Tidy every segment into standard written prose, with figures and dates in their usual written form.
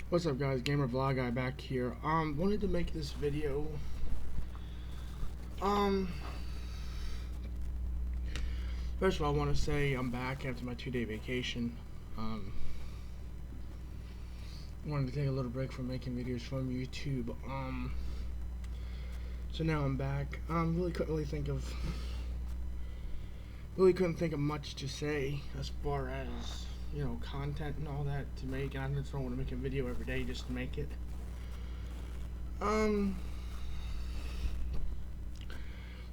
What's up, guys? Gamer Vlog Guy back here. Wanted to make this video. Um First of all, I want to say I'm back after my 2-day vacation. Wanted to take a little break from making videos from YouTube. So now I'm back. Really couldn't think of much to say as far as, content and all that to make, and I just don't want to make a video every day just to make it.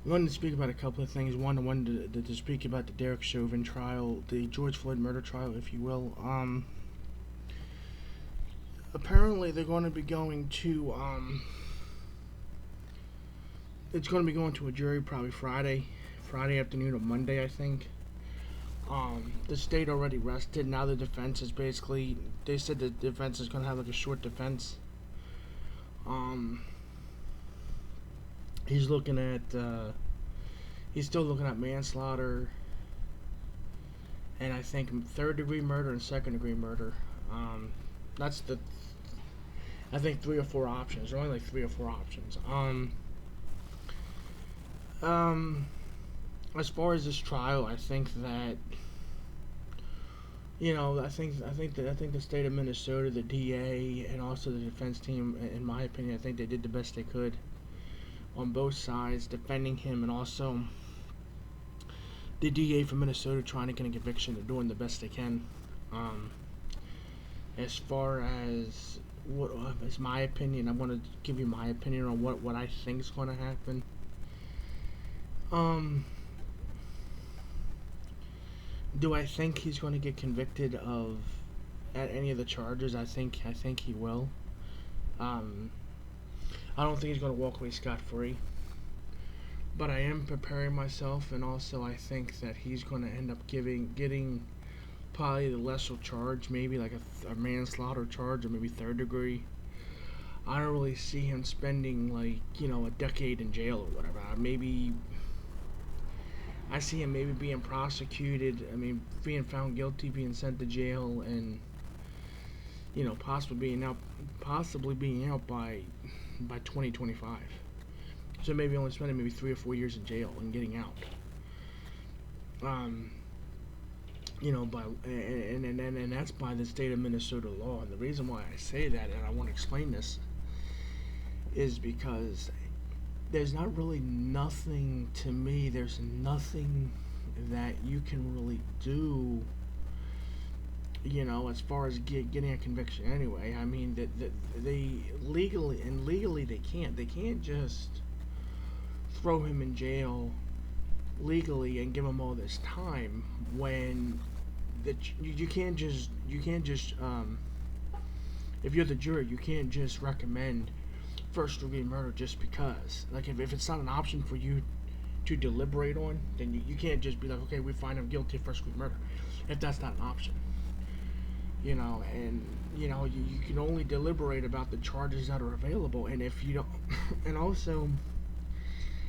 Wanted to speak about a couple of things. One, I wanted to speak about the Derek Chauvin trial, the George Floyd murder trial, if you will. Apparently they're going to be going to, it's going to be going to a jury probably Friday afternoon or Monday, I think. The state already rested. Now the defense is basically, they said the defense is going to have like a short defense. He's looking at, he's still looking at manslaughter, and I think third-degree murder and second-degree murder. That's the, I think 3 or 4 options. There are only like 3 or 4 options. As far as this trial, I think that, I think the state of Minnesota, the DA, and also the defense team, in my opinion, I think they did the best they could on both sides, defending him, and also the DA from Minnesota trying to get a conviction. They're doing the best they can. As far as what is my opinion, I want to give you my opinion on what I think is going to happen. Do I think he's going to get convicted at any of the charges? I think he will. I don't think he's going to walk away scot-free, but I am preparing myself, and also I think that he's going to end up getting probably the lesser charge, maybe like a manslaughter charge, or maybe third degree. I don't really see him spending like, a decade in jail or whatever. I see him maybe being prosecuted, being found guilty, being sent to jail, and possibly being out by 2025. So maybe only spending maybe 3 or 4 years in jail and getting out. And that's by the state of Minnesota law. And the reason why I say that, and I want to explain this, is because there's not really nothing, to me, there's nothing that you can really do, as far as getting a conviction anyway. I mean, that they legally they can't just throw him in jail legally and give him all this time when you can't just if you're the jury, you can't just recommend first degree murder just because. Like, if it's not an option for you to deliberate on, then you can't just be like, okay, we find him guilty of first degree murder, if that's not an option. You can only deliberate about the charges that are available, and if you don't and also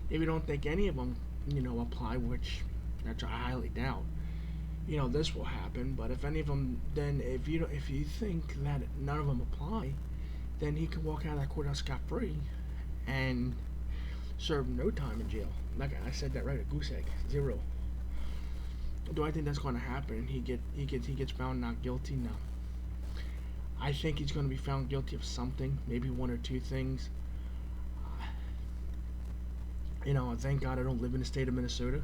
if you don't think any of them apply, which I highly doubt, this will happen. But if any of them, then if you think that none of them apply, then he can walk out of that courthouse scot-free and serve no time in jail. Like I said that right, a goose egg, 0. Do I think that's going to happen? He gets found not guilty? No. I think he's going to be found guilty of something, maybe 1 or 2 things. Thank God I don't live in the state of Minnesota.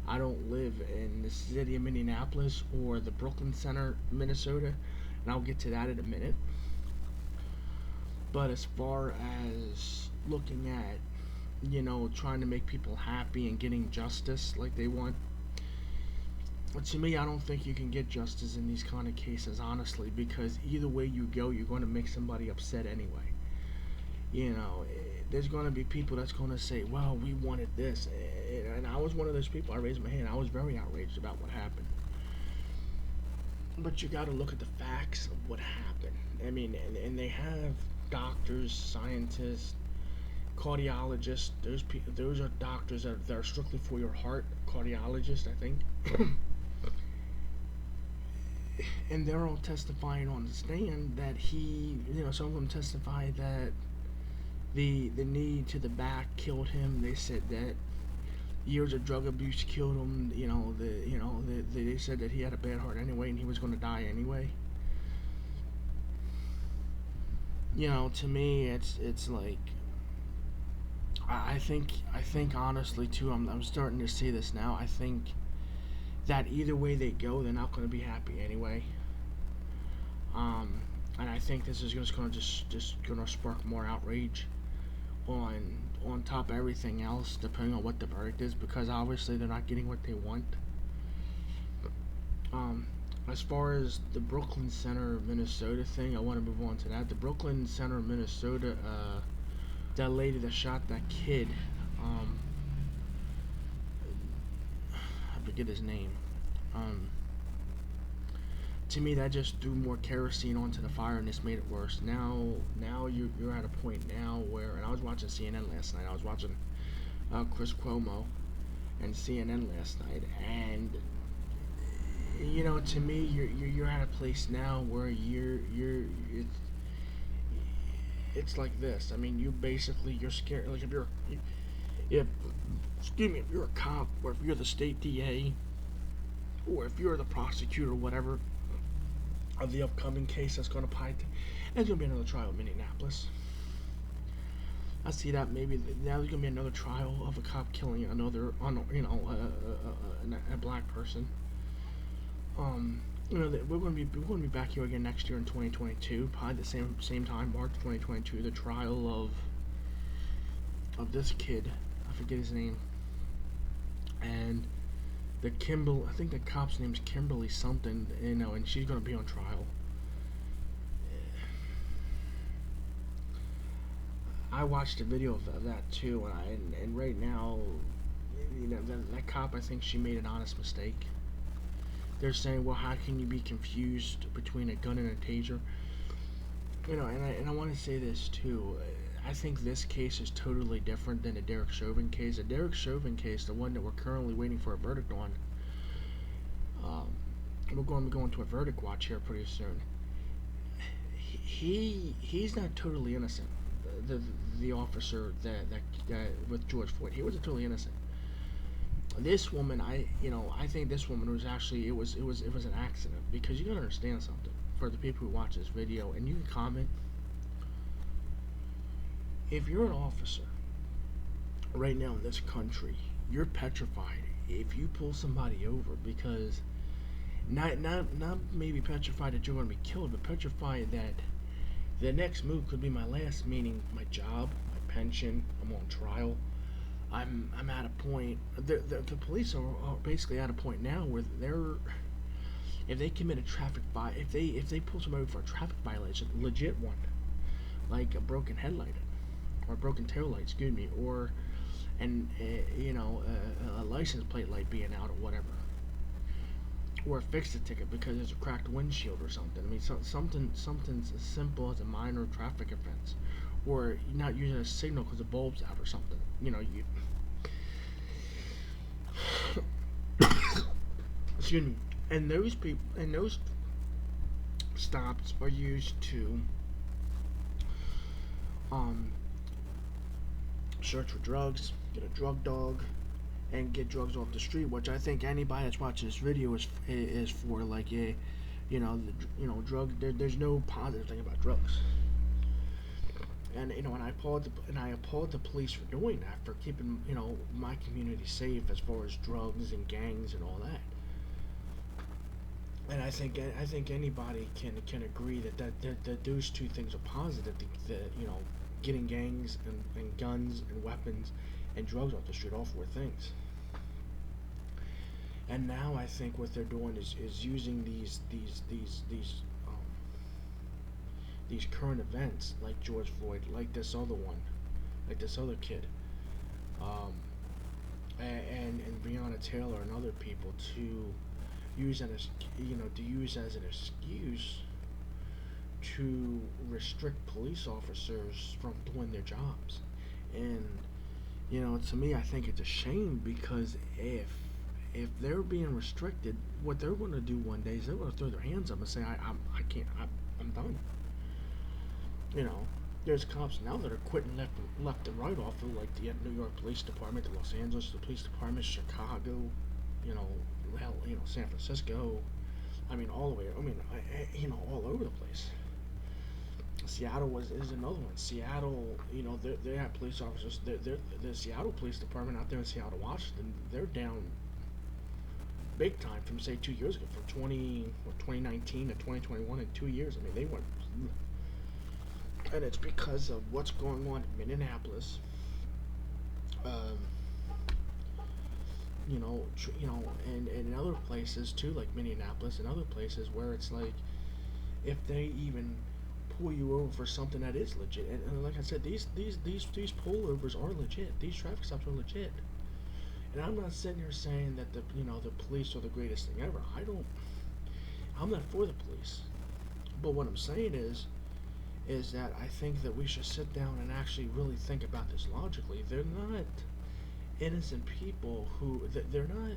I don't live in the city of Minneapolis or the Brooklyn Center, Minnesota, and I'll get to that in a minute. But as far as looking at, trying to make people happy and getting justice like they want, but to me, I don't think you can get justice in these kind of cases, honestly, because either way you go, you're going to make somebody upset anyway. There's going to be people that's going to say, well, we wanted this. And I was one of those people. I raised my hand. I was very outraged about what happened. But you got to look at the facts of what happened. And they have doctors, scientists, cardiologists. Those are doctors that are strictly for your heart. Cardiologists, I think. and they're all testifying on the stand that he, some of them testify that the knee to the back killed him. They said that years of drug abuse killed him. They said that he had a bad heart anyway, and he was going to die anyway. To me, it's like I think honestly too. I'm starting to see this now. I think that either way they go, they're not going to be happy anyway. Um, and I think this is just going to just going to spark more outrage on on top of everything else, depending on what the verdict is, because obviously they're not getting what they want. Um, as far as the Brooklyn Center, Minnesota thing, I want to move on to that. The Brooklyn Center, Minnesota, that lady that shot that kid, um, I forget his name. Um, to me, that just threw more kerosene onto the fire, and this made it worse. Now you're at a point now where, and I was watching CNN last night. I was watching Chris Cuomo and CNN last night, and to me, you're at a place now where it's like this. I mean, you're scared. Like if excuse me, if you're a cop, or if you're the state DA, or if you're the prosecutor, or whatever, of the upcoming case that's going to there's going to be another trial in Minneapolis. I see that maybe now there's going to be another trial of a cop killing a black person. We're going to be back here again next year in 2022, probably the same time, March 2022. The trial of this kid, I forget his name, and I think the cop's name's Kimberly something, and she's going to be on trial. I watched a video of that too, and right now, that cop, I think she made an honest mistake. They're saying, well, how can you be confused between a gun and a taser? And I want to say this too. I think this case is totally different than the Derek Chauvin case. The Derek Chauvin case, the one that we're currently waiting for a verdict on, we're going to be going to a verdict watch here pretty soon. He's not totally innocent. The officer that with George Floyd, he wasn't totally innocent. This woman, I think this woman was actually it was an accident, because you gotta understand something for the people who watch this video, and you can comment. If you're an officer right now in this country, you're petrified if you pull somebody over, because not maybe petrified that you're going to be killed, but petrified that the next move could be my last, meaning my job, my pension, I'm on trial. I'm at a point. The police are basically at a point now where if they commit a if they pull somebody over for a traffic violation, legit one, like a broken headlight or a broken tail light, excuse me, or a license plate light being out or whatever, or a fix-it ticket because there's a cracked windshield or something. I mean, something as simple as a minor traffic offense, or not using a signal because the bulb's out or something. Excuse me. And those stops are used to search for drugs, get a drug dog, and get drugs off the street. Which I think anybody that's watching this video is for, like, drug. There's no positive thing about drugs. And and I applaud the police for doing that, for keeping my community safe as far as drugs and gangs and all that. And I think anybody can agree that those two things are positive. Getting gangs and guns and weapons and drugs off the street, all four things. And now I think what they're doing is using these current events, like George Floyd, like this other one, like this other kid, and Breonna Taylor and other people, to use as an excuse to restrict police officers from doing their jobs. And to me, I think it's a shame, because if they're being restricted, what they're going to do one day is they're going to throw their hands up and say, I can't, I'm done. You know, there's cops now that are quitting left and right off of like the New York Police Department, the Los Angeles the Police Department, Chicago, you know, hell, you know, San Francisco. I mean, all the way. I mean, you know, all over the place. Seattle is another one. Seattle, you know, they have police officers. The Seattle Police Department out there in Seattle, Washington, they're down big time from say 2 years ago, from 2019 to 2021 in 2 years. I mean, they went, and it's because of what's going on in Minneapolis. Um, and in other places too, like Minneapolis and other places where it's like, if they even pull you over for something that is legit, and like I said, these pullovers are legit. These traffic stops are legit. And I'm not sitting here saying that the police are the greatest thing ever. I'm not for the police. But what I'm saying is that I think that we should sit down and actually really think about this logically. They're not innocent people they're not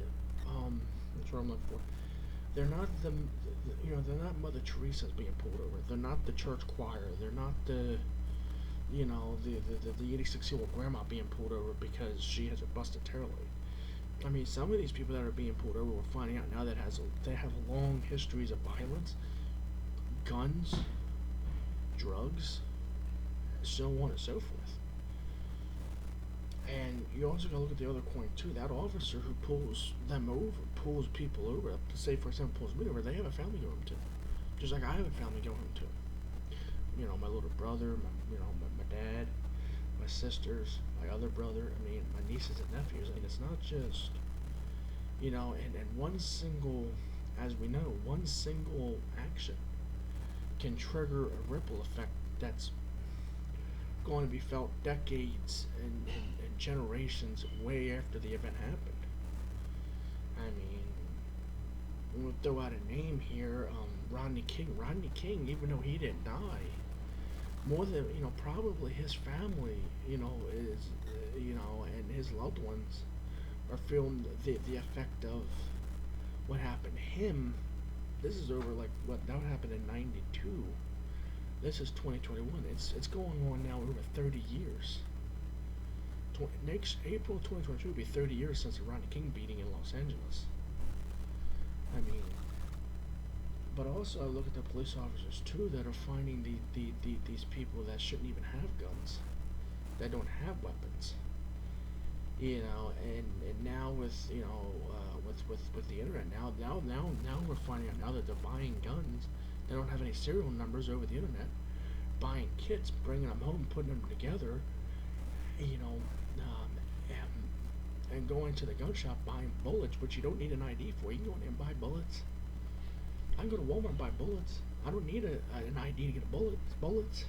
that's what I'm looking for. They're not they're not Mother Teresa's being pulled over. They're not the church choir. They're not the 86-year-old grandma being pulled over because she has a busted tail light. I mean, some of these people that are being pulled over, we're finding out now that they have long histories of violence, guns, drugs, so on and so forth. And you also gotta look at the other coin too. That officer who pulls people over, say for example pulls me over, they have a family going home to. Just like I have a family going home to. You know, my little brother, my dad, my sisters, my other brother, I mean, my nieces and nephews. And it's not just, and one single, as we know, one single action can trigger a ripple effect that's going to be felt decades and generations way after the event happened. I mean, we'll throw out a name here, Rodney King. Rodney King, even though he didn't die, more than, probably his family, is, and his loved ones are feeling the effect of what happened to him. This is over, like, that happened in 92. This is 2021. It's going on now over 30 years. Next April 2022 will be 30 years since the Rodney King beating in Los Angeles. I mean, but also I look at the police officers too that are finding these people that shouldn't even have guns, that don't have weapons. And now with with the internet now we're finding out now that they're buying guns. They don't have any serial numbers over the internet. Buying kits, bringing them home, putting them together, and going to the gun shop buying bullets, which you don't need an ID for. You can go in there and buy bullets. I can go to Walmart and buy bullets. I don't need an ID to get bullets.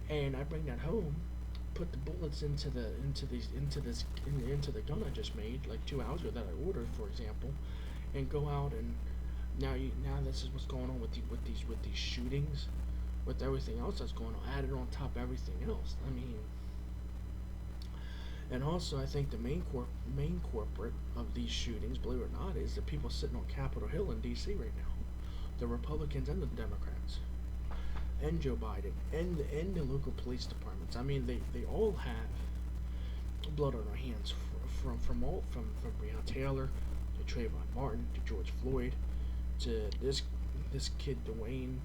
And I bring that home, put the bullets into the gun I just made like 2 hours ago that I ordered, for example, and go out and now this is what's going on with these shootings, with everything else that's going on, added on top of everything else. I mean, and also I think the main corporate of these shootings, believe it or not, is the people sitting on Capitol Hill in D.C. right now, the Republicans and the Democrats, and Joe Biden, and the local police departments. I mean, they all have blood on their hands, from Breonna Taylor to Trayvon Martin to George Floyd to this kid Dwayne,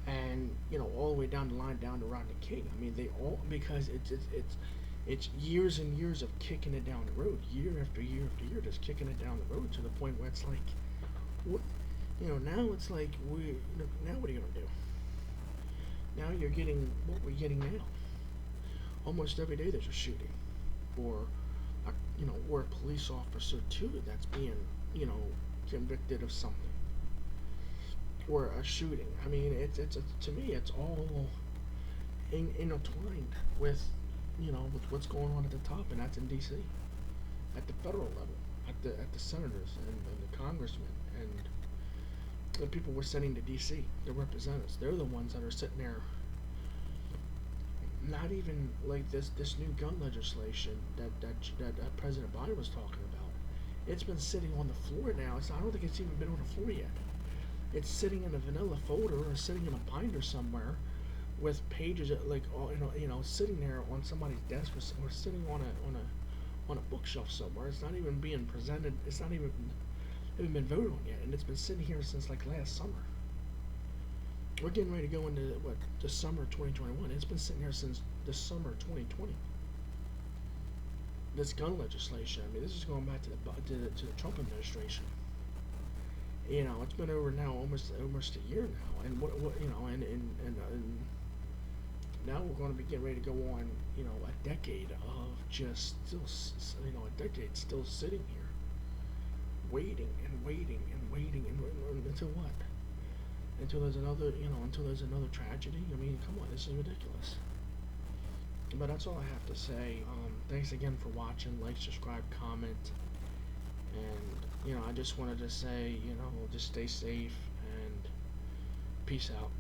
and all the way down the line down to Rodney King. I mean, they all, because it's years and years of kicking it down the road, year after year after year, just kicking it down the road to the point where it's like, what, now it's like now what are you gonna do? Now you're getting what we're getting now. Almost every day there's a shooting, or or a police officer too that's being convicted of something, or a shooting. I mean, it's to me it's all intertwined with with what's going on at the top, and that's in D.C. at the federal level, at the senators and the congressmen and the people we're sending to D.C. the representatives. They're the ones that are sitting there not even like this new gun legislation that President Biden was talking about. It's been sitting on the floor now. I don't think it's even been on the floor yet. It's sitting in a vanilla folder or sitting in a binder somewhere with pages like all, sitting there on somebody's desk or sitting on a bookshelf somewhere. It's not even being presented. It's not even been voted on yet, and it's been sitting here since like last summer. We're getting ready to go into what the summer of 2021. It's been sitting here since the summer of 2020. This gun legislation. I mean, this is going back to the Trump administration. It's been over now almost a year now, and and now we're going to be getting ready to go on, a decade of just still, a decade still sitting here, waiting and waiting and waiting and until what? Until there's another tragedy. I mean, come on, this is ridiculous. But that's all I have to say. Thanks again for watching. Like, subscribe, comment, and I just wanted to say, just stay safe and peace out.